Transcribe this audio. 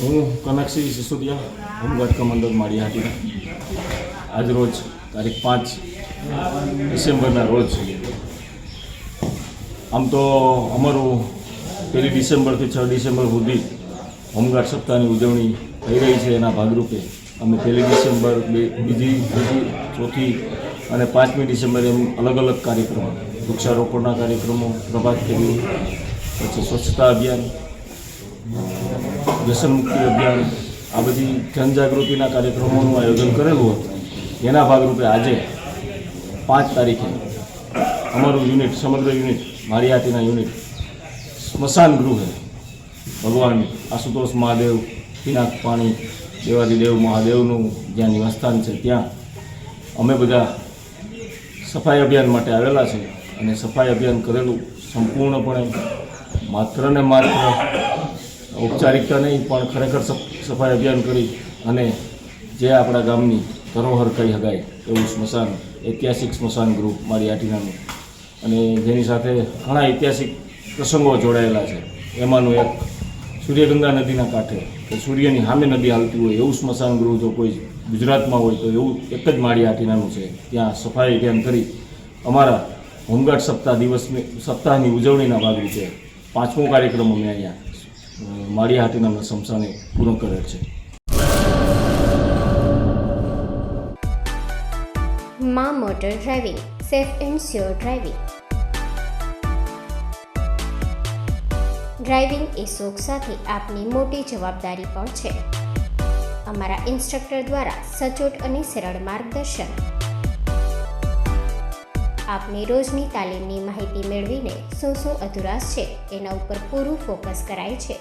હું Kanaksinh Sisodia, home guard commander માળિયાહાટી. આજ રોજ તારીખ 5 ડિસેમ્બરના રોજ આમ તો અમારું 1 ડિસેમ્બરથી 6 ડિસેમ્બર સુધી હોમગાર્ડ સપ્તાહની ઉજવણી થઈ રહી છે. એના ભાગરૂપે અમે 1 ડિસેમ્બર, બીજી, ચોથી અને 5મી ડિસેમ્બરે એમ અલગ અલગ કાર્યક્રમો, વૃક્ષારોપણના કાર્યક્રમો, પ્રભાત ફેરી, પછી સ્વચ્છતા અભિયાન, વ્યસન મુક્તિ અભિયાન, આ બધી જનજાગૃતિના કાર્યક્રમોનું આયોજન કરેલું હતું. એના ભાગરૂપે આજે 5 તારીખે અમારું યુનિટ, સમગ્ર યુનિટ, માળિયાહાટીના યુનિટ સ્મશાન ગૃહે ભગવાન આશુતોષ મહાદેવ, પિનાક પાણી, દેવાદિદેવ મહાદેવનું જ્યાં નિવાસસ્થાન છે ત્યાં અમે બધા સફાઈ અભિયાન માટે આવેલા છે. અને સફાઈ અભિયાન કરેલું સંપૂર્ણપણે માત્ર ને માત્ર ઔપચારિકતા નહીં, પણ ખરેખર સફાઈ અભિયાન કરી અને જે આપણા ગામની ધરોહર કહી શકાય એવું સ્મશાન, ઐતિહાસિક સ્મશાન ગૃહ માળિયાહાટીનાનું, અને જેની સાથે ઘણા ઐતિહાસિક પ્રસંગો જોડાયેલા છે. એમાંનું એક સૂર્યગંગા નદીના કાંઠે કે સૂર્યની સામે નદી હાલતી હોય એવું સ્મશાન ગૃહ જો કોઈ ગુજરાતમાં હોય તો એવું એક જ માળિયાહાટીનાનું છે. ત્યાં સફાઈ અભિયાન કરી અમારા હોમગાર્ડ સપ્તાહની ઉજવણીના ભાગરૂપે 5મો કાર્યક્રમ અમે અહીંયા માળિયાહાટીના સ્મશાને પૂર્ણ કરેલ છે. માં motor driving, safe and sure driving. Driving એ શોખ સાથે આપની મોટી જવાબદારી પણ છે. અમારા ઇન્સ્ટ્રક્ટર દ્વારા સચોટ અને સરળ માર્ગદર્શન. આપની રોજની તાલીમની માહિતી મેળવીને શું અધુરાશ છે એના ઉપર પૂરું ફોકસ કરાય છે.